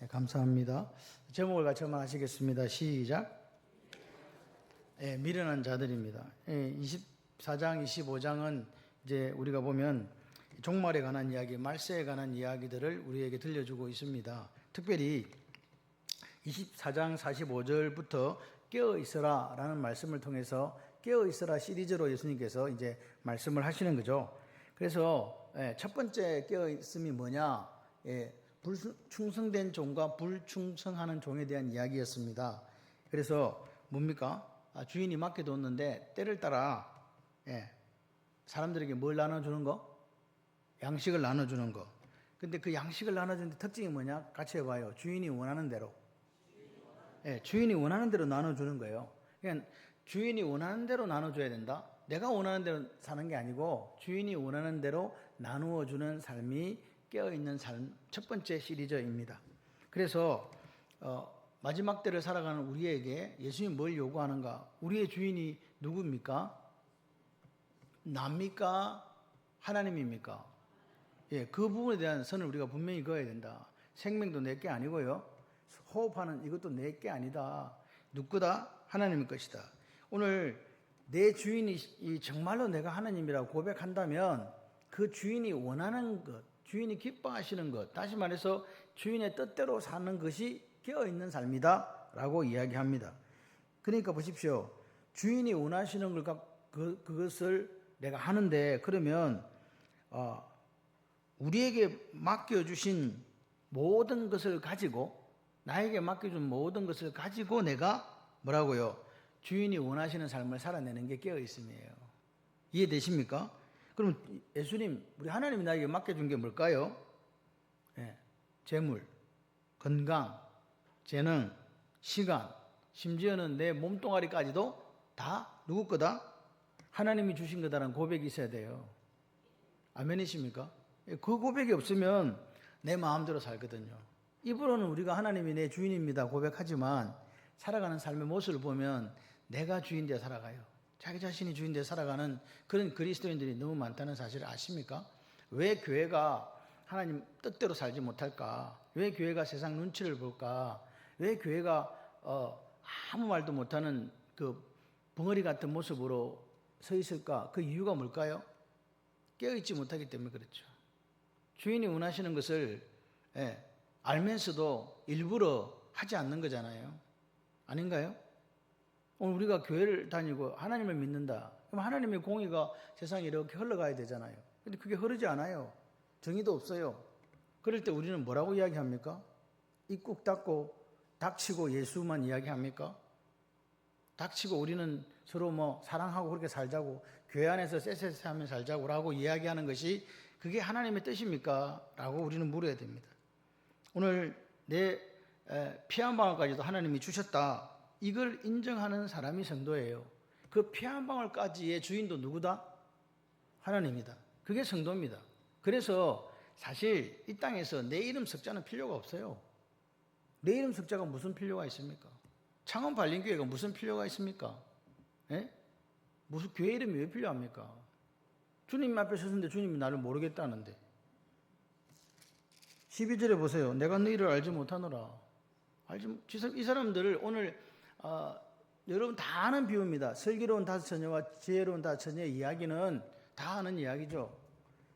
감사합니다. 제목을 같이 한번 하시겠습니다. 시작. 미련한 자들입니다. 24장, 25장은 이제 우리가 보면 종말에 관한 이야기, 말세에 관한 이야기들을 우리에게 들려주고 있습니다. 특별히 24장 45절부터 깨어있으라 라는 말씀을 통해서 깨어있으라 시리즈로 예수님께서 이제 말씀을 하시는 거죠. 그래서 첫 번째 깨어있음이 뭐냐? 불충성된 종과 불충성하는 종에 대한 이야기였습니다. 그래서 뭡니까? 주인이 맡겨뒀는데 때를 따라 사람들에게 뭘 나눠주는 거? 양식을 나눠주는 거. 근데 그 양식을 나눠주는데 특징이 뭐냐? 같이 해봐요. 주인이 원하는 대로. 주인이 원하는 대로 나눠주는 거예요. 그러니까 주인이 원하는 대로 나눠줘야 된다. 내가 원하는 대로 사는 게 아니고 주인이 원하는 대로 나누어주는 삶이 깨어있는 삶, 첫 번째 시리즈입니다. 그래서 마지막 때를 살아가는 우리에게 예수님이 뭘 요구하는가? 우리의 주인이 누굽니까? 납니까? 하나님입니까? 그 부분에 대한 선을 우리가 분명히 그어야 된다. 생명도 내 게 아니고요. 호흡하는 이것도 내 게 아니다. 누구 거다? 하나님의 것이다. 오늘 내 주인이 정말로 내가 하나님이라고 고백한다면 그 주인이 원하는 것, 주인이 기뻐하시는 것, 다시 말해서 주인의 뜻대로 사는 것이 깨어있는 삶이다 라고 이야기합니다. 그러니까 보십시오. 주인이 원하시는 걸 그것을 내가 하는데, 그러면 우리에게 맡겨주신 모든 것을 가지고, 나에게 맡겨준 모든 것을 가지고 내가 뭐라고요? 주인이 원하시는 삶을 살아내는 게 깨어있음이에요. 이해되십니까? 그럼 예수님, 우리 하나님이 나에게 맡겨준 게 뭘까요? 재물, 건강, 재능, 시간, 심지어는 내 몸뚱아리까지도 다 누구 거다? 하나님이 주신 거다라는 고백이 있어야 돼요. 아멘이십니까? 그 고백이 없으면 내 마음대로 살거든요. 입으로는 우리가 하나님이 내 주인입니다 고백하지만 살아가는 삶의 모습을 보면 내가 주인되어 살아가요. 자기 자신이 주인되어 살아가는 그런 그리스도인들이 너무 많다는 사실을 아십니까? 왜 교회가 하나님 뜻대로 살지 못할까? 왜 교회가 세상 눈치를 볼까? 왜 교회가 아무 말도 못하는 그 벙어리 같은 모습으로 서 있을까? 그 이유가 뭘까요? 깨어있지 못하기 때문에 그렇죠. 주인이 원하시는 것을 알면서도 일부러 하지 않는 거잖아요. 아닌가요? 오늘 우리가 교회를 다니고 하나님을 믿는다. 그럼 하나님의 공의가 세상에 이렇게 흘러가야 되잖아요. 근데 그게 흐르지 않아요. 정의도 없어요. 그럴 때 우리는 뭐라고 이야기합니까? 입 꾹 닫고 닥치고 예수만 이야기합니까? 닥치고 우리는 서로 사랑하고 그렇게 살자고, 교회 안에서 쎄쎄쎄하며 살자고 라고 이야기하는 것이 그게 하나님의 뜻입니까? 라고 우리는 물어야 됩니다. 오늘 내 피 한 방울까지도 하나님이 주셨다. 이걸 인정하는 사람이 성도예요. 그 피 한 방울까지의 주인도 누구다? 하나님이다. 그게 성도입니다. 그래서 사실 이 땅에서 내 이름 석자는 필요가 없어요. 내 이름 석자가 무슨 필요가 있습니까? 창원 발림교회가 무슨 필요가 있습니까? 무슨 교회 이름이 왜 필요합니까? 주님 앞에 섰는데 주님이 나를 모르겠다는데. 12절에 보세요. 내가 너희를 알지 못하노라. 이 사람들을 오늘 여러분 다 아는 비유입니다. 슬기로운 다섯 처녀와 지혜로운 다섯 처녀의 이야기는 다 아는 이야기죠.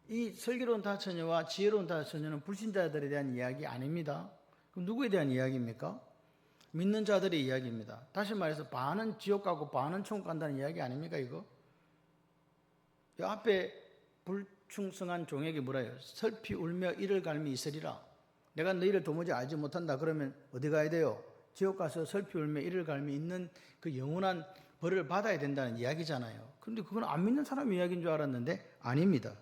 이 슬기로운 다섯 처녀와 지혜로운 다섯 처녀는 불신자들에 대한 이야기 아닙니다. 그럼 누구에 대한 이야기입니까? 믿는 자들의 이야기입니다. 다시 말해서 반은 지옥 가고 반은 천국 간다는 이야기 아닙니까 이거? 이 앞에 불충성한 종에게 뭐라 해요? 슬피 울며 이를 갈미 있으리라. 내가 너희를 도무지 알지 못한다 그러면 어디 가야 돼요? 지옥 가서 슬피 울며 이를 갈미 있는 그 영원한 벌을 받아야 된다는 이야기잖아요. 그런데 그건 안 믿는 사람 이야기인 줄 알았는데 아닙니다.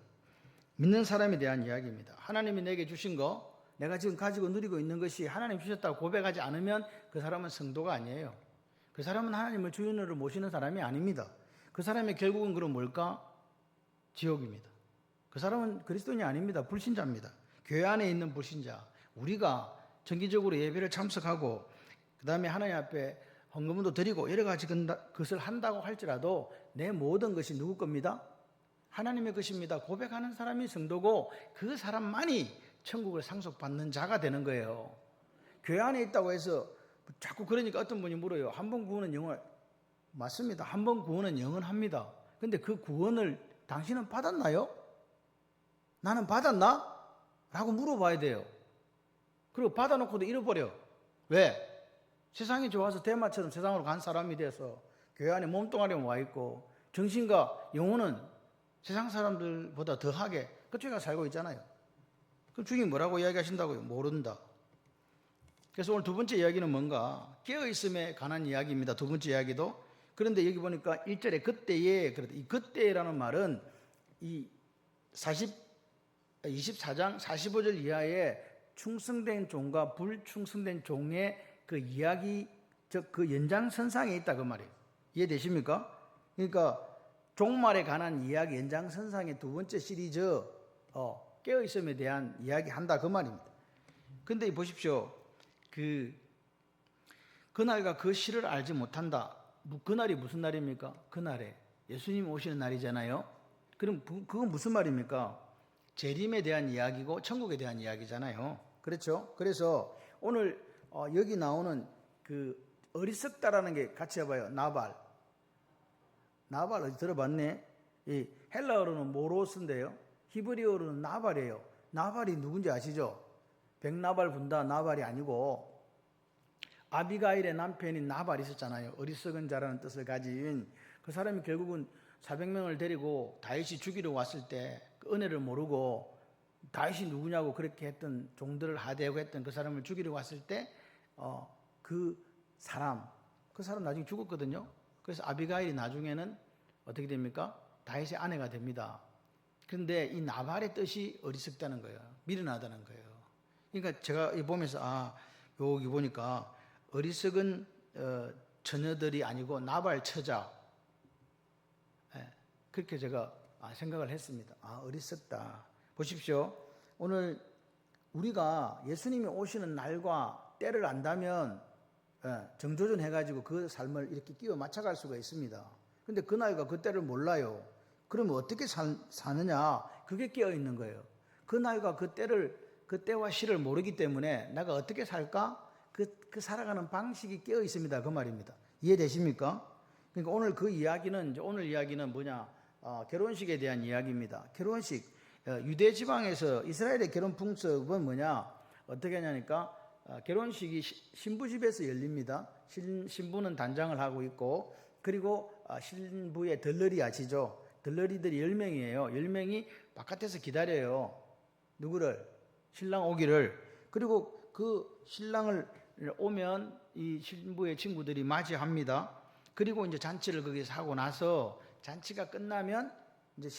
믿는 사람에 대한 이야기입니다. 하나님이 내게 주신 거, 내가 지금 가지고 누리고 있는 것이 하나님 주셨다고 고백하지 않으면 그 사람은 성도가 아니에요. 그 사람은 하나님을 주인으로 모시는 사람이 아닙니다. 그 사람의 결국은 그럼 뭘까? 지옥입니다. 그 사람은 그리스도인이 아닙니다. 불신자입니다. 교회 안에 있는 불신자. 우리가 정기적으로 예배를 참석하고 그 다음에 하나님 앞에 헌금도 드리고 여러 가지 것을 한다고 할지라도 내 모든 것이 누구 겁니다? 하나님의 것입니다. 고백하는 사람이 성도고 그 사람만이 천국을 상속받는 자가 되는 거예요. 교회 안에 있다고 해서 자꾸 그러니까 어떤 분이 물어요. 한 번 구원은 영원. 맞습니다. 한 번 구원은 영원합니다. 근데 그 구원을 당신은 받았나요? 나는 받았나? 라고 물어봐야 돼요. 그리고 받아놓고도 잃어버려. 왜? 세상이 좋아서 대마처럼 세상으로 간 사람이 돼서 교회 안에 몸뚱아리만 와 있고 정신과 영혼은 세상 사람들보다 더하게 그쪽에 살고 있잖아요. 그 주님 뭐라고 이야기하신다고요? 모른다. 그래서 오늘 두 번째 이야기는 뭔가? 깨어있음에 관한 이야기입니다. 두 번째 이야기도. 그런데 여기 보니까 1절에 그때에, 이 그때라는 말은 이 24장 45절 이하에 충성된 종과 불충성된 종의 그 이야기, 그 연장선상에 있다 그 말이에요. 이해되십니까? 그러니까 종말에 관한 이야기 연장선상의 두 번째 시리즈 깨어있음에 대한 이야기 한다 그 말입니다. 근데 보십시오. 그날과 그 시를 알지 못한다. 그날이 무슨 날입니까? 그날에 예수님 오시는 날이잖아요. 그럼 그건 무슨 말입니까? 재림에 대한 이야기고 천국에 대한 이야기잖아요. 그렇죠? 그래서 오늘 여기 나오는 그 어리석다라는 게 같이 해봐요. 나발 어디 들어봤네? 이 헬라어로는 모로스인데요. 히브리어로는 나발이에요. 나발이 누군지 아시죠? 백나발 분다 나발이 아니고 아비가일의 남편인 나발이 있었잖아요. 어리석은 자라는 뜻을 가진 그 사람이 결국은 400명을 데리고 다윗이 죽이러 왔을 때 그 은혜를 모르고 다윗이 누구냐고 그렇게 했던 종들을 하대하고 했던 그 사람을 죽이러 왔을 때 그 사람 나중에 죽었거든요. 그래서 아비가일이 나중에는 어떻게 됩니까? 다윗의 아내가 됩니다. 그런데 이 나발의 뜻이 어리석다는 거예요. 미련하다는 거예요. 그러니까 제가 보면서 여기 보니까 어리석은 처녀들이 아니고 나발 처자, 그렇게 제가 생각을 했습니다. 어리석다. 보십시오. 오늘 우리가 예수님이 오시는 날과 때를 안다면 정조준해가지고 그 삶을 이렇게 끼워 맞춰갈 수가 있습니다. 근데 그 날과 그 때를 몰라요. 그러면 어떻게 사느냐? 그게 깨어있는 거예요. 그 날과 그 때를, 그 때와 시를 모르기 때문에 내가 어떻게 살까? 그 살아가는 방식이 깨어있습니다. 그 말입니다. 이해되십니까? 그러니까 오늘 이야기는 뭐냐? 결혼식에 대한 이야기입니다. 결혼식, 유대 지방에서 이스라엘의 결혼 풍습은 뭐냐? 어떻게 하냐니까 결혼식이 신부 집에서 열립니다. 신부는 단장을 하고 있고, 그리고 신부의 덜러리 아시죠? 덜러리들이 10명이에요. 10명이 바깥에서 기다려요. 누구를? 신랑 오기를. 그리고 그 신랑을 오면 이 신부의 친구들이 맞이합니다. 그리고 이제 잔치를 거기서 하고 나서 잔치가 끝나면 이제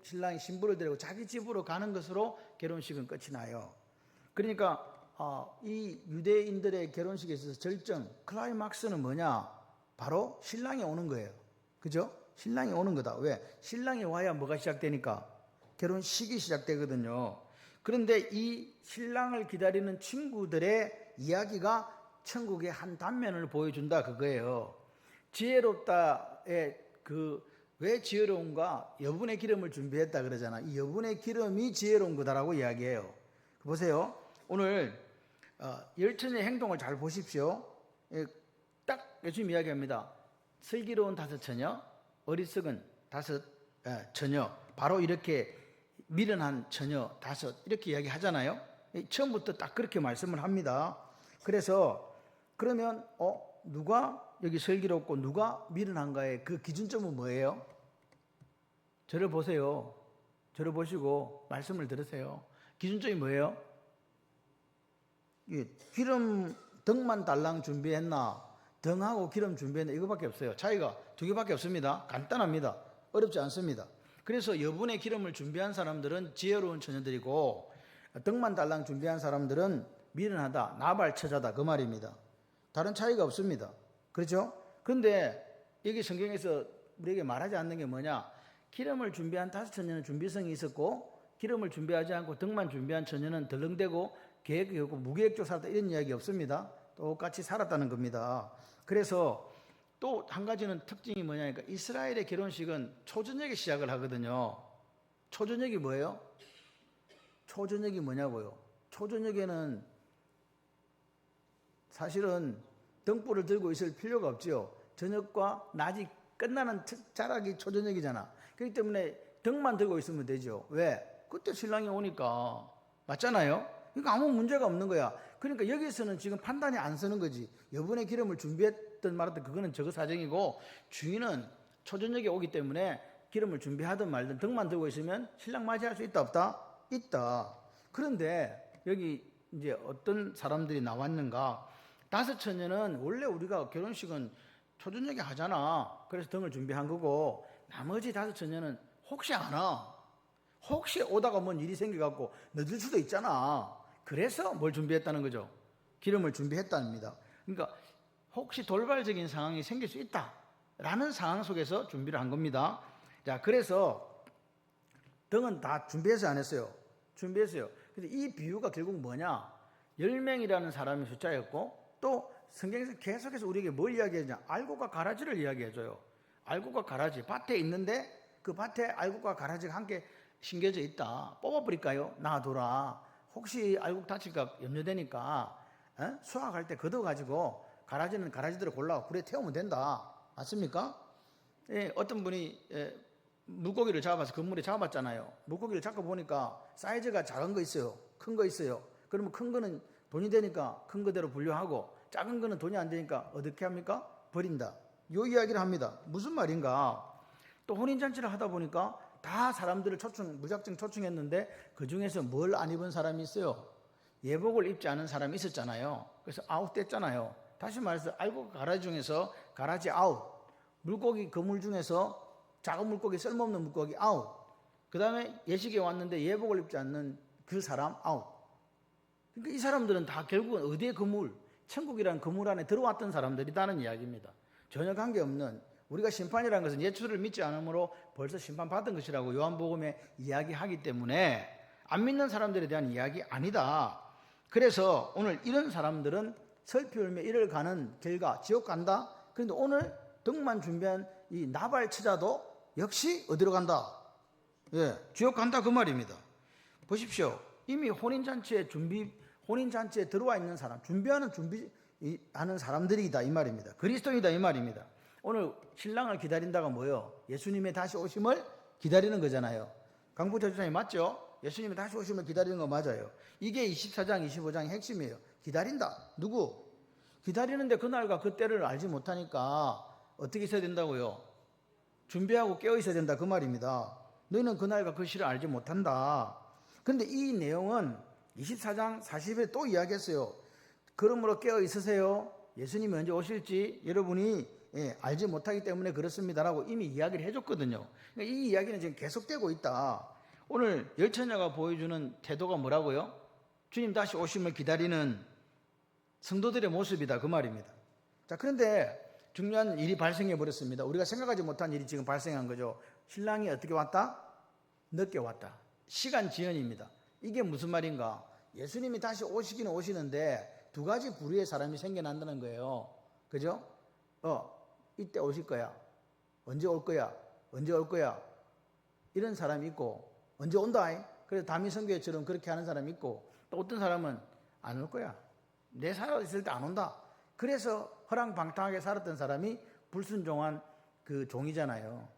신랑이 신부를 데리고 자기 집으로 가는 것으로 결혼식은 끝이 나요. 그러니까 이 유대인들의 결혼식에 있어서 절정, 클라이막스는 뭐냐? 바로 신랑이 오는 거예요. 그죠? 신랑이 오는 거다. 왜? 신랑이 와야 뭐가 시작되니까? 결혼식이 시작되거든요. 그런데 이 신랑을 기다리는 친구들의 이야기가 천국의 한 단면을 보여준다 그거예요. 지혜롭다의 왜 지혜로운가? 여분의 기름을 준비했다 그러잖아. 이 여분의 기름이 지혜로운 거다라고 이야기해요. 보세요. 오늘 열처녀의 행동을 잘 보십시오. 딱 요즘 이야기합니다. 슬기로운 5처녀, 어리석은 5처녀, 바로 이렇게 미련한 처녀 5 이렇게 이야기하잖아요. 처음부터 딱 그렇게 말씀을 합니다. 그래서 그러면 누가 여기 슬기롭고 누가 미련한가의 그 기준점은 뭐예요? 저를 보세요. 저를 보시고 말씀을 들으세요. 기준점이 뭐예요? 기름 등만 달랑 준비했나? 등하고 기름 준비했나? 이거밖에 없어요. 차이가 2개밖에 없습니다. 간단합니다. 어렵지 않습니다. 그래서 여분의 기름을 준비한 사람들은 지혜로운 처녀들이고 등만 달랑 준비한 사람들은 미련하다, 나발 처자다 그 말입니다. 다른 차이가 없습니다. 그렇죠? 그런데 여기 성경에서 우리에게 말하지 않는 게 뭐냐? 기름을 준비한 5처녀는 준비성이 있었고 기름을 준비하지 않고 등만 준비한 처녀는 덜렁대고 계획이 없고 무계획적으로 살았다 이런 이야기 없습니다. 똑같이 살았다는 겁니다. 그래서 또 한 가지는 특징이 뭐냐니까 이스라엘의 결혼식은 초저녁에 시작을 하거든요. 초저녁이 뭐예요? 초저녁이 뭐냐고요? 초저녁에는 사실은 등불을 들고 있을 필요가 없죠. 저녁과 낮이 끝나는 자락이 초저녁이잖아. 그렇기 때문에 등만 들고 있으면 되죠. 왜? 그때 신랑이 오니까. 맞잖아요? 그러니까 아무 문제가 없는 거야. 그러니까 여기서는 지금 판단이 안 서는 거지. 여분의 기름을 준비했든 말았든 그거는 저거 사정이고, 주인은 초저녁에 오기 때문에 기름을 준비하든 말든 등만 들고 있으면 신랑 맞이할 수 있다 없다? 있다. 그런데 여기 이제 어떤 사람들이 나왔는가? 다섯 처녀는 원래 우리가 결혼식은 초저녁에 하잖아. 그래서 등을 준비한 거고, 나머지 다섯 처녀는 혹시 안 와. 혹시 오다가 뭔 일이 생겨갖고 늦을 수도 있잖아. 그래서 뭘 준비했다는 거죠? 기름을 준비했답니다. 그러니까 혹시 돌발적인 상황이 생길 수 있다라는 상황 속에서 준비를 한 겁니다. 자, 그래서 등은 다 준비해서 안 했어요. 준비했어요. 근데 이 비유가 결국 뭐냐? 10명이라는 사람의 숫자였고, 또 성경에서 계속해서 우리에게 뭘 이야기하냐? 알곡과 가라지를 이야기해줘요. 알곡과 가라지, 밭에 있는데 그 밭에 알곡과 가라지가 함께 심겨져 있다. 뽑아버릴까요? 놔둬라. 혹시 알곡 다칠까 염려되니까 수확할 때 걷어가지고 가라지는 가라지대로 골라 불에 태우면 된다. 맞습니까? 예, 어떤 분이 물고기를 잡아서 그물에 잡았잖아요. 물고기를 잡고 보니까 사이즈가 작은 거 있어요. 큰 거 있어요. 그러면 큰 거는 돈이 되니까 큰 거대로 분류하고, 작은 거는 돈이 안 되니까 어떻게 합니까? 버린다. 요 이야기를 합니다. 무슨 말인가? 또 혼인잔치를 하다 보니까 다 사람들을 무작정 초청했는데 그 중에서 뭘 안 입은 사람이 있어요? 예복을 입지 않은 사람이 있었잖아요. 그래서 아웃됐잖아요. 다시 말해서 알고 가라지 중에서 가라지 아웃, 물고기 그물 중에서 작은 물고기, 쓸모없는 물고기 아웃, 그 다음에 예식에 왔는데 예복을 입지 않는 그 사람 아웃. 그러니까 이 사람들은 다 결국은 어디에 그물, 천국이라는 그물 안에 들어왔던 사람들이라는 이야기입니다. 전혀 관계없는, 우리가 심판이라는 것은 예수를 믿지 않으므로 벌써 심판받은 것이라고 요한복음에 이야기하기 때문에 안 믿는 사람들에 대한 이야기 아니다. 그래서 오늘 이런 사람들은 설피 울며 이를 가는 결과 지옥 간다. 그런데 오늘 등만 준비한 이 나발 처자도 역시 어디로 간다? 예, 지옥 간다 그 말입니다. 보십시오. 이미 혼인잔치에 들어와 있는 사람, 준비하는 사람들이다 이 말입니다. 그리스도이다 이 말입니다. 오늘 신랑을 기다린다가 뭐예요? 예수님의 다시 오심을 기다리는 거잖아요. 강부태 주장이 맞죠? 예수님의 다시 오심을 기다리는 거 맞아요. 이게 24장, 25장의 핵심이에요. 기다린다. 누구? 기다리는데 그날과 그때를 알지 못하니까 어떻게 있어야 된다고요? 준비하고 깨어 있어야 된다 그 말입니다. 너희는 그날과 그 시를 알지 못한다. 그런데 이 내용은 24장 40에 또 이야기했어요. 그러므로 깨어 있으세요. 예수님이 언제 오실지 여러분이 알지 못하기 때문에 그렇습니다라고 이미 이야기를 해줬거든요. 그러니까 이 이야기는 지금 계속되고 있다. 오늘 열처녀가 보여주는 태도가 뭐라고요? 주님 다시 오심을 기다리는 성도들의 모습이다 그 말입니다. 자, 그런데 중요한 일이 발생해 버렸습니다. 우리가 생각하지 못한 일이 지금 발생한 거죠. 신랑이 어떻게 왔다? 늦게 왔다. 시간 지연입니다. 이게 무슨 말인가? 예수님이 다시 오시기는 오시는데 두 가지 부류의 사람이 생겨난다는 거예요. 그죠? 이때 오실 거야. 언제 올 거야? 언제 올 거야? 이런 사람이 있고, 언제 온다? 그래서 다미성교회처럼 그렇게 하는 사람이 있고, 또 어떤 사람은 안 올 거야. 내 살아있을 때 안 온다. 그래서 허랑방탕하게 살았던 사람이 불순종한 그 종이잖아요.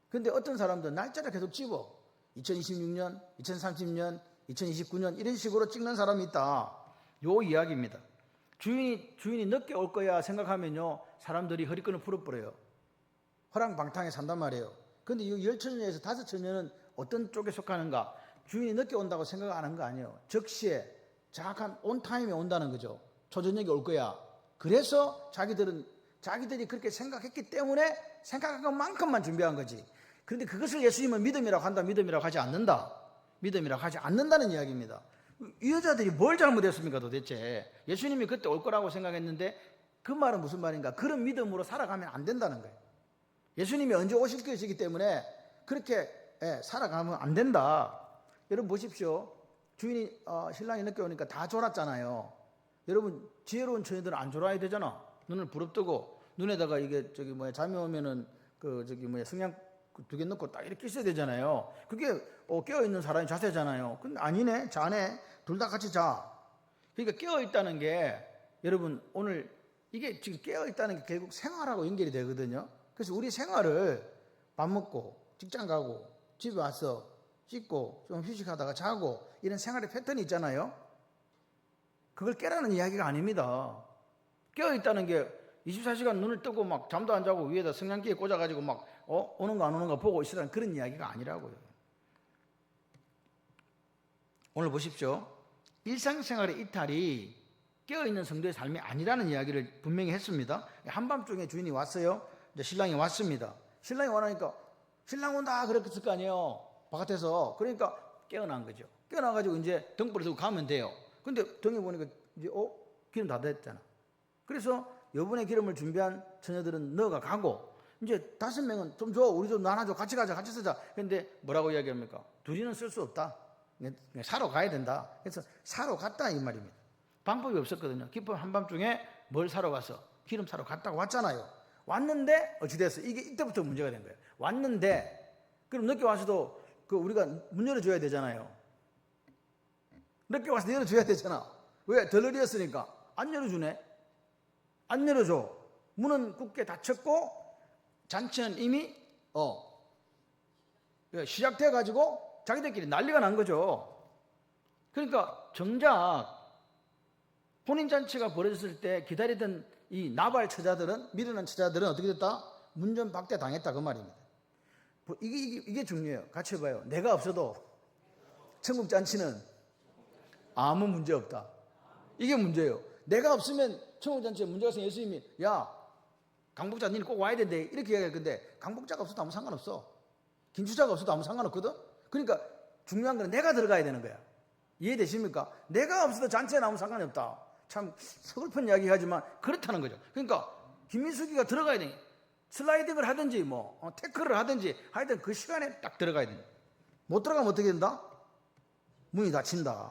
근데 어떤 사람들은 날짜를 계속 집어. 2026년, 2030년, 2029년 이런 식으로 찍는 사람이 있다. 요 이야기입니다. 주인이 늦게 올 거야 생각하면요, 사람들이 허리끈을 풀어버려요. 허랑방탕에 산단 말이에요. 근데 이 10처녀에서 5처녀는 어떤 쪽에 속하는가? 주인이 늦게 온다고 생각 안 한 거 아니에요. 적시에 정확한 온타임에 온다는 거죠. 초저녁에 올 거야. 그래서 자기들이 그렇게 생각했기 때문에 생각한 것만큼만 준비한 거지. 그런데 그것을 예수님은 믿음이라고 한다, 믿음이라고 하지 않는다. 믿음이라고 하지 않는다는 이야기입니다. 이 여자들이 뭘 잘못했습니까 도대체? 예수님이 그때 올 거라고 생각했는데 그 말은 무슨 말인가? 그런 믿음으로 살아가면 안 된다는 거예요. 예수님이 언제 오실 것이기 때문에 그렇게 살아가면 안 된다. 여러분 보십시오. 신랑이 늦게 오니까 다 졸았잖아요. 여러분 지혜로운 처녀들은 안 졸아야 되잖아. 눈을 부릅뜨고 눈에다가 이게 잠이 오면은 성냥 2개 넣고 딱 이렇게 있어야 되잖아요. 그게 깨어있는 사람이 자세잖아요. 근데 아니네, 자네. 둘 다 같이 자. 그러니까 깨어있다는 게 여러분 오늘 이게 지금 깨어있다는 게 결국 생활하고 연결이 되거든요. 그래서 우리 생활을 밥 먹고 직장 가고 집에 와서 씻고 좀 휴식하다가 자고 이런 생활의 패턴이 있잖아요. 그걸 깨라는 이야기가 아닙니다. 깨어있다는 게 24시간 눈을 뜨고 막 잠도 안 자고 위에다 성냥기에 꽂아가지고 막 오는가 안 오는가 보고 있으라는 그런 이야기가 아니라고요. 오늘 보십시오. 일상생활의 이탈이 깨어있는 성도의 삶이 아니라는 이야기를 분명히 했습니다. 한밤중에 주인이 왔어요. 이제 신랑이 왔습니다. 신랑이 와나니까 신랑 온다 그랬을 거 아니에요. 바깥에서. 그러니까 깨어난 거죠. 깨어나가지고 이제 등불을 들고 가면 돼요. 근데 등에 보니까 이제 기름 다 됐잖아. 그래서 여분의 기름을 준비한 처녀들은 너가 가고 이제 5명은 좀 줘. 우리 좀 나눠줘. 같이 가자. 같이 쓰자. 근데 뭐라고 이야기합니까? 둘이는 쓸 수 없다. 사러 가야 된다. 그래서 사러 갔다 이 말입니다. 방법이 없었거든요. 기쁨 한밤중에 뭘 사러 가서 기름 사러 갔다고 왔잖아요. 왔는데 어찌 됐어? 이게 이때부터 문제가 된 거예요. 왔는데 그럼 늦게 와서도 우리가 문 열어줘야 되잖아요. 늦게 와서 열어줘야 되잖아. 왜? 덜러리였으니까 안 열어주네. 안 열어줘. 문은 굳게 닫혔고 잔치는 이미 시작돼 가지고 자기들끼리 난리가 난 거죠. 그러니까 정작 혼인잔치가 벌어졌을 때 기다리던 이 나발 처자들은, 미련한 처자들은 어떻게 됐다? 문전박대 당했다 그 말입니다. 이게 중요해요. 같이 해봐요. 내가 없어도 천국 잔치는 아무 문제 없다. 이게 문제예요. 내가 없으면 천국 잔치에 문제가 생겨 예수님이 야 강복자 니는 꼭 와야 된대 이렇게 이야기할 건데 강복자가 없어도 아무 상관없어. 김주자가 없어도 아무 상관없거든. 그러니까 중요한 건 내가 들어가야 되는 거야. 이해되십니까? 내가 없어도 잔치에 아무 상관이 없다. 참 서글픈 이야기 하지만 그렇다는 거죠. 그러니까 김민숙이가 들어가야 돼. 슬라이딩을 하든지 태클을 하든지 하여튼 그 시간에 딱 들어가야 돼. 못 들어가면 어떻게 된다? 문이 닫힌다.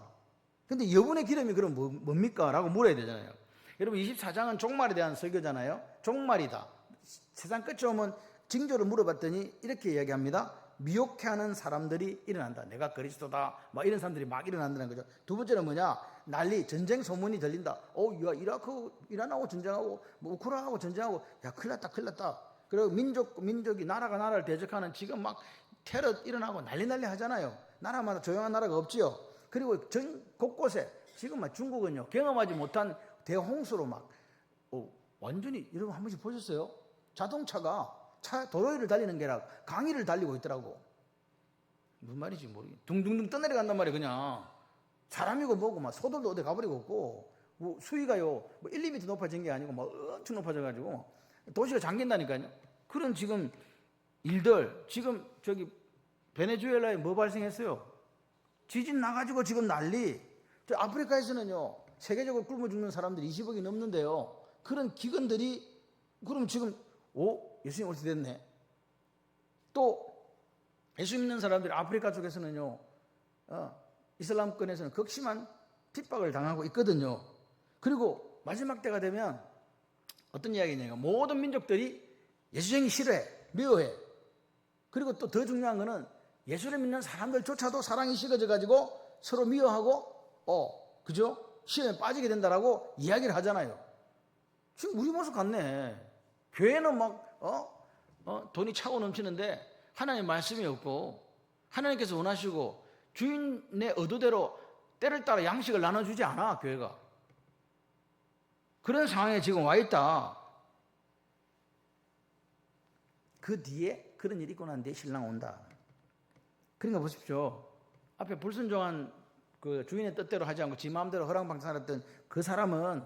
근데 여분의 기름이 그럼 뭡니까? 라고 물어야 되잖아요. 여러분 24장은 종말에 대한 설교잖아요. 종말이다. 세상 끝이 오면 징조를 물어봤더니 이렇게 이야기합니다. 미혹해하는 사람들이 일어난다. 내가 그리스도다. 막 이런 사람들이 막 일어난다는 거죠. 두 번째는 뭐냐? 난리, 전쟁 소문이 들린다. 야, 이란하고 전쟁하고, 우크라이나하고 전쟁하고, 야, 큰일 났다. 그리고 민족이 나라가 나라를 대적하는 지금 막 테러 일어나고 난리 하잖아요. 나라마다 조용한 나라가 없지요. 그리고 전 곳곳에 지금 막 중국은요, 경험하지 못한 대홍수로 막, 완전히, 여러분 한 번씩 보셨어요? 자동차가 도로 위를 달리는 게 아니라 강위를 달리고 있더라고. 무슨 말인지 모르겠네. 둥둥둥 떠내려간단 말이에요. 그냥 사람이고 뭐고 막 소들도 어디 가버리고 없고 수위가요 1, 2m 높아진 게 아니고 막 엄청 높아져가지고 도시가 잠긴다니까요. 그런 지금 일들 지금 저기 베네수엘라에 뭐 발생했어요? 지진 나가지고 지금 난리. 저 아프리카에서는요 세계적으로 굶어 죽는 사람들이 20억이 넘는데요. 그런 기근들이 그럼 지금 예수님 올 때 됐네. 또 예수 믿는 사람들이 아프리카 쪽에서는요 이슬람권에서는 극심한 핍박을 당하고 있거든요. 그리고 마지막 때가 되면 어떤 이야기냐면 모든 민족들이 예수님이 싫어해, 미워해. 그리고 또 더 중요한 거는 예수를 믿는 사람들조차도 사랑이 식어져 가지고 서로 미워하고 그죠? 시험에 빠지게 된다라고 이야기를 하잖아요. 지금 우리 모습 같네. 교회는 막 돈이 차고 넘치는데 하나님의 말씀이 없고 하나님께서 원하시고 주인의 의도대로 때를 따라 양식을 나눠주지 않아 교회가. 그런 상황에 지금 와 있다. 그 뒤에 그런 일이 있고 난 뒤에 신랑 온다. 그러니까 보십시오. 앞에 불순종한 그 주인의 뜻대로 하지 않고 지 마음대로 허랑방탕했던 그 사람은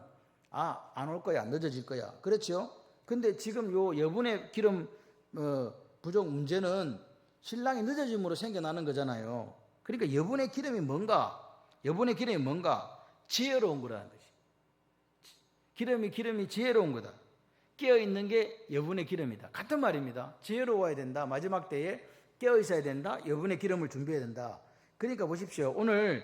안 올 거야, 늦어질 거야. 그렇죠? 근데 지금 요 여분의 기름 부족 문제는 신랑이 늦어짐으로 생겨나는 거잖아요. 그러니까 여분의 기름이 뭔가? 여분의 기름이 뭔가? 지혜로운 거라는 것이. 기름이 지혜로운 거다. 깨어있는 게 여분의 기름이다. 같은 말입니다. 지혜로워야 된다. 마지막 때에 깨어있어야 된다. 여분의 기름을 준비해야 된다. 그러니까 보십시오. 오늘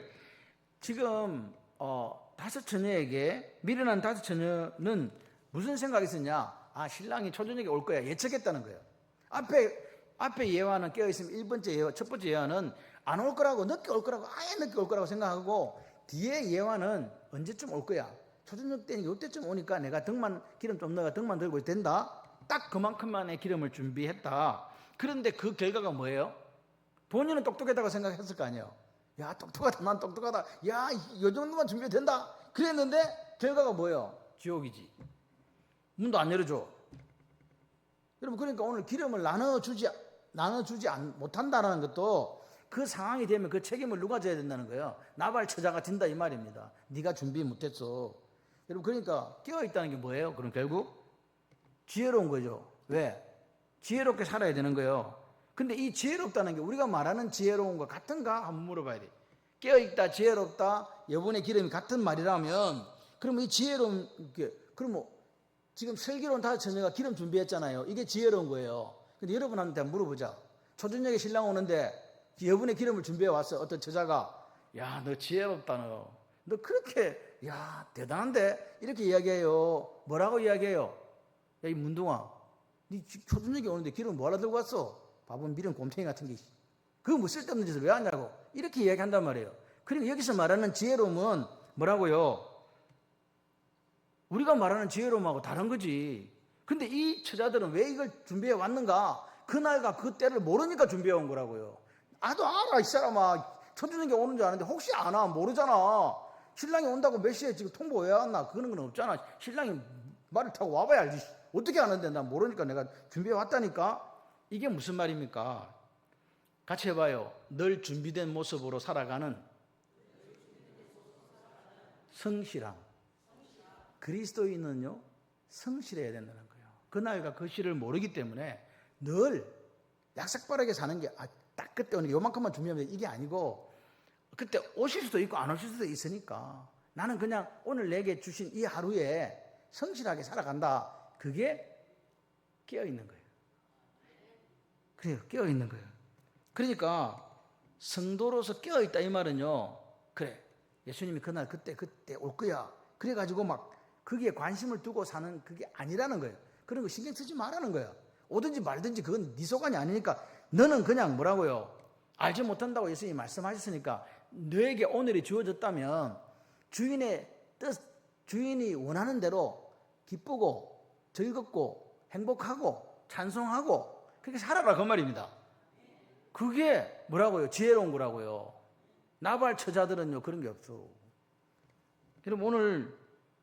지금 5 처녀에게 미련한 5 처녀는 무슨 생각이 있었냐? 신랑이 초저녁에 올 거야. 예측했다는 거예요. 앞에 예화는 깨어있으면 1번째 예화, 첫 번째 예화는 안 올 거라고, 늦게 올 거라고, 아예 늦게 올 거라고 생각하고 뒤에 예화는 언제쯤 올 거야. 초저녁 때는 이때쯤 오니까 내가 기름 좀 넣어가 등만 들고 된다. 딱 그만큼만의 기름을 준비했다. 그런데 그 결과가 뭐예요? 본인은 똑똑하다고 생각했을 거 아니에요. 야, 똑똑하다. 난 똑똑하다. 야, 이 정도만 준비해도 된다. 그랬는데 결과가 뭐예요? 지옥이지. 문도 안 열어줘. 여러분, 그러니까 오늘 기름을 나눠주지 못한다는 것도 그 상황이 되면 그 책임을 누가 져야 된다는 거예요. 나발 처자가 진다 이 말입니다. 네가 준비 못했어. 여러분, 그러니까 깨어있다는 게 뭐예요? 그럼 결국 지혜로운 거죠. 왜? 지혜롭게 살아야 되는 거예요. 근데 이 지혜롭다는 게 우리가 말하는 지혜로운 거 같은가? 한번 물어봐야 돼. 깨어있다, 지혜롭다, 여분의 기름이 같은 말이라면 그러면 이 지혜로운 게 그럼 지금 슬기로운 다섯 처녀가 기름 준비했잖아요. 이게 지혜로운 거예요. 근데 여러분한테 한번 물어보자. 초저녁에 신랑 오는데 여분의 기름을 준비해 왔어. 어떤 처자가 야, 너 지혜롭다 너 그렇게 야 대단한데 이렇게 이야기해요. 뭐라고 이야기해요? 야, 이 문둥아, 니 초저녁에 오는데 기름 뭐하러 들고 왔어? 바본 미련 곰탱이 같은 게 그거 뭐 쓸데없는 짓을 왜 하냐고 이렇게 이야기한단 말이에요. 그러니까 여기서 말하는 지혜로움은 뭐라고요? 우리가 말하는 지혜로움하고 다른 거지. 근데 이 처자들은 왜 이걸 준비해 왔는가? 그날과 그 때를 모르니까 준비해 온 거라고요. 나도 알아, 이 사람아. 초저녁에 오는 줄 아는데 혹시 아나? 모르잖아. 신랑이 온다고 몇 시에 지금 통보 왜 왔나? 그런 건 없잖아. 신랑이 말을 타고 와봐야 알지. 어떻게 아는데? 난 모르니까 내가 준비해 왔다니까? 이게 무슨 말입니까? 같이 해봐요. 늘 준비된 모습으로 살아가는 성실함. 그리스도인은요, 성실해야 된다는 거예요. 그날과 그 시를 모르기 때문에 늘 약삭빠르게 사는 게, 딱 그때 오는 게 요만큼만 준비하면 이게 아니고, 그때 오실 수도 있고 안 오실 수도 있으니까 나는 그냥 오늘 내게 주신 이 하루에 성실하게 살아간다. 그게 깨어있는 거예요. 그래요. 깨어있는 거예요. 그러니까 성도로서 깨어있다 이 말은요, 그래, 예수님이 그날 그때 올 거야. 그래가지고 막 거기에 관심을 두고 사는 그게 아니라는 거예요. 그런 거 신경 쓰지 말라는 거예요. 오든지 말든지 그건 네 소관이 아니니까 너는 그냥 뭐라고요? 알지 못한다고 예수님이 말씀하셨으니까 너에게 오늘이 주어졌다면 주인의 뜻, 주인이 원하는 대로 기쁘고 즐겁고 행복하고 찬송하고 그렇게 살아라 그 말입니다. 그게 뭐라고요? 지혜로운 거라고요. 나발 처자들은요 그런 게 없어. 여러분 오늘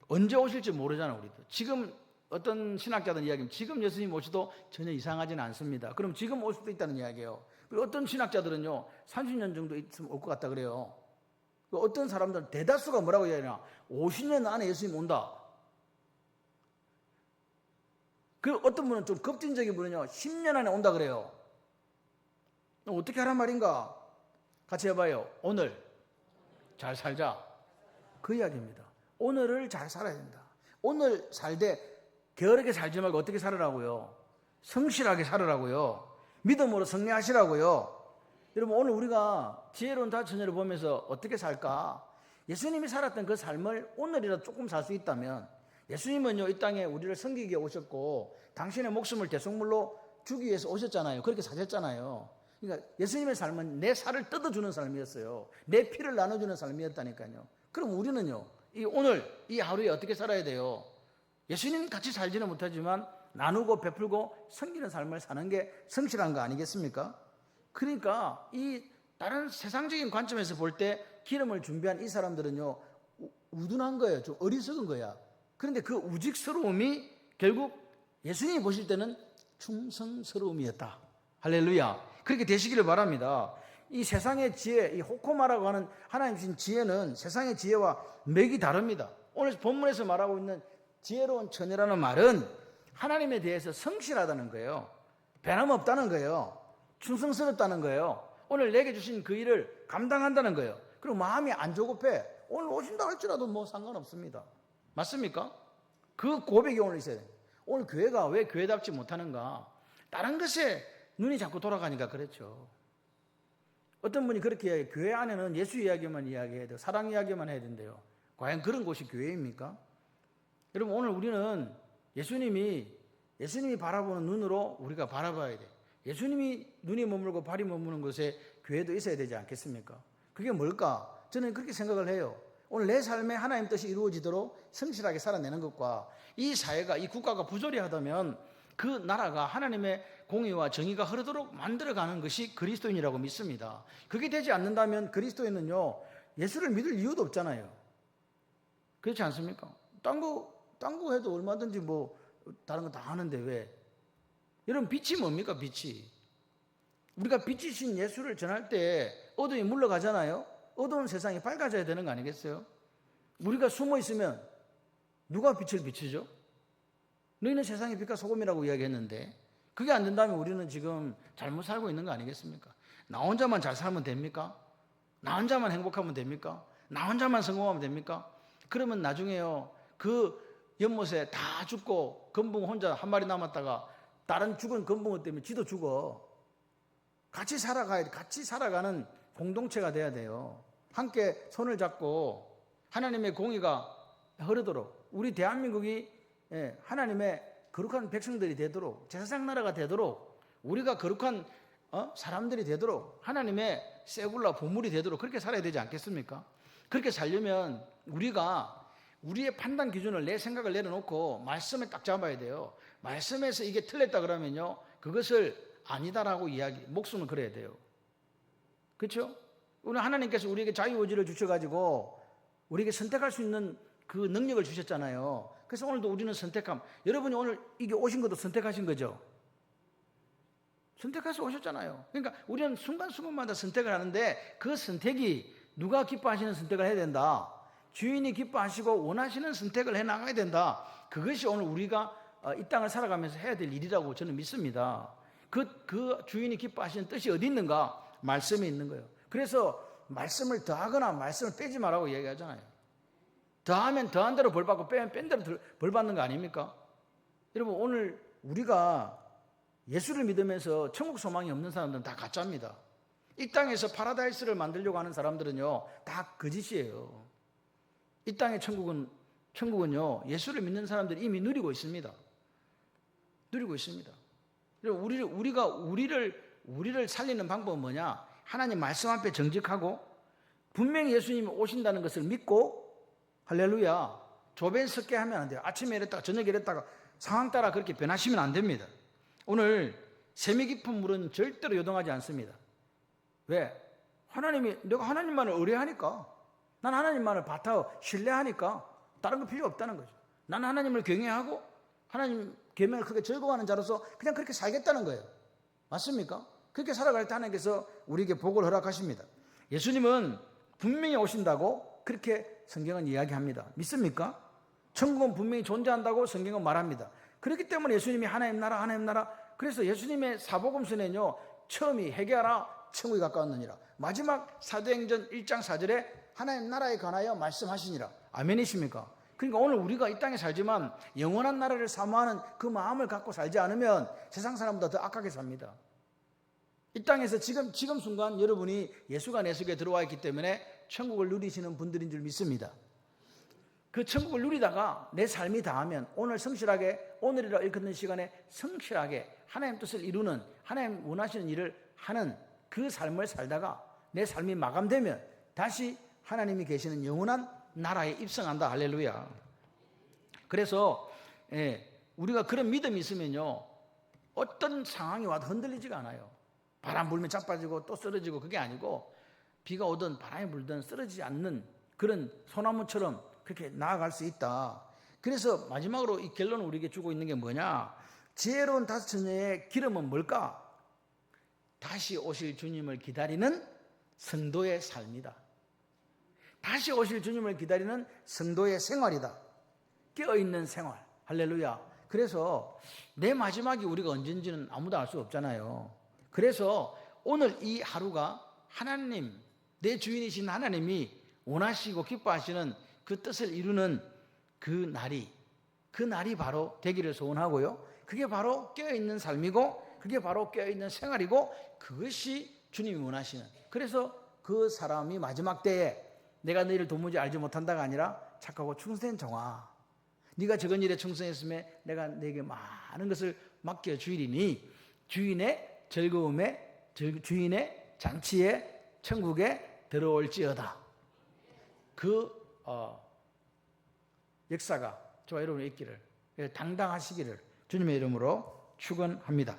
언제 오실지 모르잖아 우리도. 지금 어떤 신학자들 이야기는 지금 예수님 오셔도 전혀 이상하지는 않습니다. 그럼 지금 올 수도 있다는 이야기예요. 그리고 어떤 신학자들은요 30년 정도 있으면 올 것 같다 그래요. 어떤 사람들은 대다수가 뭐라고 이야기하냐 50년 안에 예수님 온다. 그 어떤 분은 좀 급진적인 분은요 10년 안에 온다 그래요. 어떻게 하란 말인가? 같이 해봐요. 오늘 잘 살자. 그 이야기입니다. 오늘을 잘 살아야 된다. 오늘 살되 게으르게 살지 말고 어떻게 살으라고요? 성실하게 살으라고요. 믿음으로 승리하시라고요. 여러분 오늘 우리가 지혜로운 다섯 처녀를 보면서 어떻게 살까? 예수님이 살았던 그 삶을 오늘이라도 조금 살 수 있다면 예수님은요 이 땅에 우리를 섬기기 위해 오셨고 당신의 목숨을 대속물로 주기 위해서 오셨잖아요. 그렇게 사셨잖아요. 그러니까 예수님의 삶은 내 살을 뜯어주는 삶이었어요. 내 피를 나눠주는 삶이었다니까요. 그럼 우리는요 오늘 이 하루에 어떻게 살아야 돼요? 예수님 같이 살지는 못하지만 나누고 베풀고 섬기는 삶을 사는 게 성실한 거 아니겠습니까? 그러니까 이 다른 세상적인 관점에서 볼 때 기름을 준비한 이 사람들은요 우둔한 거예요. 좀 어리석은 거야. 그런데 그 우직스러움이 결국 예수님이 보실 때는 충성스러움이었다. 할렐루야. 그렇게 되시기를 바랍니다. 이 세상의 지혜, 이 호코마라고 하는 하나님 주신 지혜는 세상의 지혜와 맥이 다릅니다. 오늘 본문에서 말하고 있는 지혜로운 처녀라는 말은 하나님에 대해서 성실하다는 거예요. 변함없다는 거예요. 충성스럽다는 거예요. 오늘 내게 주신 그 일을 감당한다는 거예요. 그리고 마음이 안 조급해. 오늘 오신다 할지라도 뭐 상관없습니다. 맞습니까? 그 고백이 오늘 있어야 돼요. 오늘 교회가 왜 교회답지 못하는가? 다른 것에 눈이 자꾸 돌아가니까 그렇죠. 어떤 분이 그렇게 이야기해요. 교회 안에는 예수 이야기만 이야기해야 돼요. 사랑 이야기만 해야 된대요. 과연 그런 곳이 교회입니까? 여러분 오늘 우리는 예수님이 바라보는 눈으로 우리가 바라봐야 돼요. 예수님이 눈이 머물고 발이 머무는 곳에 교회도 있어야 되지 않겠습니까? 그게 뭘까? 저는 그렇게 생각을 해요. 오늘 내 삶에 하나님 뜻이 이루어지도록 성실하게 살아내는 것과 이 사회가, 이 국가가 부조리 하다면 그 나라가 하나님의 공의와 정의가 흐르도록 만들어가는 것이 그리스도인이라고 믿습니다. 그게 되지 않는다면 그리스도인은요, 예수를 믿을 이유도 없잖아요. 그렇지 않습니까? 딴 거 해도 얼마든지 뭐 다른 거 다 하는데 왜? 여러분, 빛이 뭡니까? 빛이. 우리가 빛이신 예수를 전할 때 어둠이 물러가잖아요. 어두운 세상이 밝아져야 되는 거 아니겠어요? 우리가 숨어 있으면 누가 빛을 비추죠? 너희는 세상의 빛과 소금이라고 이야기했는데 그게 안 된다면 우리는 지금 잘못 살고 있는 거 아니겠습니까? 나 혼자만 잘 살면 됩니까? 나 혼자만 행복하면 됩니까? 나 혼자만 성공하면 됩니까? 그러면 나중에요, 그 연못에 다 죽고 건붕어 혼자 한 마리 남았다가 다른 죽은 건붕어 때문에 지도 죽어. 같이 살아가야 돼. 같이 살아가는 공동체가 돼야 돼요. 함께 손을 잡고 하나님의 공의가 흐르도록, 우리 대한민국이 하나님의 거룩한 백성들이 되도록, 제사장 나라가 되도록, 우리가 거룩한 사람들이 되도록, 하나님의 세굴라 보물이 되도록 그렇게 살아야 되지 않겠습니까? 그렇게 살려면 우리가 우리의 판단 기준을, 내 생각을 내려놓고 말씀을 딱 잡아야 돼요. 말씀에서 이게 틀렸다 그러면요, 그것을 아니다라고 목숨을 걸어야 돼요. 그렇죠? 오늘 하나님께서 우리에게 자유의지를 주셔가지고 우리에게 선택할 수 있는 그 능력을 주셨잖아요. 그래서 오늘도 우리는 선택함. 여러분이 오늘 이게 오신 것도 선택하신 거죠? 선택해서 오셨잖아요. 그러니까 우리는 순간순간마다 선택을 하는데 그 선택이 누가 기뻐하시는 선택을 해야 된다. 주인이 기뻐하시고 원하시는 선택을 해나가야 된다. 그것이 오늘 우리가 이 땅을 살아가면서 해야 될 일이라고 저는 믿습니다. 그 주인이 기뻐하시는 뜻이 어디 있는가? 말씀에 있는 거예요. 그래서 말씀을 더하거나 말씀을 빼지 말라고 이야기하잖아요. 더하면 더한 대로 벌 받고 빼면 뺀 대로 벌 받는 거 아닙니까? 여러분, 오늘 우리가 예수를 믿으면서 천국 소망이 없는 사람들은 다 가짜입니다. 이 땅에서 파라다이스를 만들려고 하는 사람들은요, 다 거짓이에요. 이 땅의 천국은요, 예수를 믿는 사람들이 이미 누리고 있습니다. 누리고 있습니다. 우리가 우리를 살리는 방법은 뭐냐? 하나님 말씀 앞에 정직하고 분명히 예수님이 오신다는 것을 믿고, 할렐루야, 조변 섞게 하면 안 돼요. 아침에 이랬다가 저녁에 이랬다가 상황 따라 그렇게 변하시면 안 됩니다. 오늘 세미 깊은 물은 절대로 요동하지 않습니다. 왜? 내가 하나님만을 의뢰하니까, 난 하나님만을 바탕 신뢰하니까 다른 거 필요 없다는 거죠. 나는 하나님을 경외하고 하나님 계명을 크게 즐거워하는 자로서 그냥 그렇게 살겠다는 거예요. 맞습니까? 그렇게 살아갈 때 하나님께서 우리에게 복을 허락하십니다. 예수님은 분명히 오신다고 그렇게 성경은 이야기합니다. 믿습니까? 천국은 분명히 존재한다고 성경은 말합니다. 그렇기 때문에 예수님이 하나님 나라, 그래서 예수님의 사복음서는요, 처음이 회개하라 천국이 가까웠느니라, 마지막 사도행전 1장 4절에 하나님 나라에 관하여 말씀하시니라. 아멘이십니까? 그러니까 오늘 우리가 이 땅에 살지만 영원한 나라를 사모하는 그 마음을 갖고 살지 않으면 세상 사람보다 더 악하게 삽니다. 이 땅에서 지금 순간 여러분이 예수가 내 속에 들어와 있기 때문에 천국을 누리시는 분들인 줄 믿습니다. 그 천국을 누리다가 내 삶이 다하면 오늘 성실하게, 오늘이라 일컫는 시간에 성실하게 하나님 뜻을 이루는, 하나님 원하시는 일을 하는 그 삶을 살다가 내 삶이 마감되면 다시 하나님이 계시는 영원한 나라에 입성한다. 할렐루야. 그래서 우리가 그런 믿음이 있으면요, 어떤 상황이 와도 흔들리지가 않아요. 바람 불면 자빠지고 또 쓰러지고, 그게 아니고 비가 오든 바람이 불든 쓰러지지 않는 그런 소나무처럼 그렇게 나아갈 수 있다. 그래서 마지막으로 이 결론을 우리에게 주고 있는 게 뭐냐? 지혜로운 다섯 처녀의 기름은 뭘까? 다시 오실 주님을 기다리는 성도의 삶이다. 다시 오실 주님을 기다리는 성도의 생활이다. 깨어있는 생활. 할렐루야. 그래서 내 마지막이 우리가 언젠지는 아무도 알 수 없잖아요. 그래서 오늘 이 하루가 하나님, 내 주인이신 하나님이 원하시고 기뻐하시는 그 뜻을 이루는 그 날이 바로 되기를 소원하고요. 그게 바로 깨어있는 삶이고, 그게 바로 깨어있는 생활이고, 그것이 주님이 원하시는. 그래서 그 사람이 마지막 때에 내가 너희를 도무지 알지 못한다가 아니라 착하고 충성된 종아, 네가 적은 일에 충성했음에 내가 네게 많은 것을 맡겨주리니 주인의 즐거움에, 주인의 잔치에, 천국에 들어올지어다. 그 역사가 저와 여러분의 있기를, 당당하시기를 주님의 이름으로 축원합니다.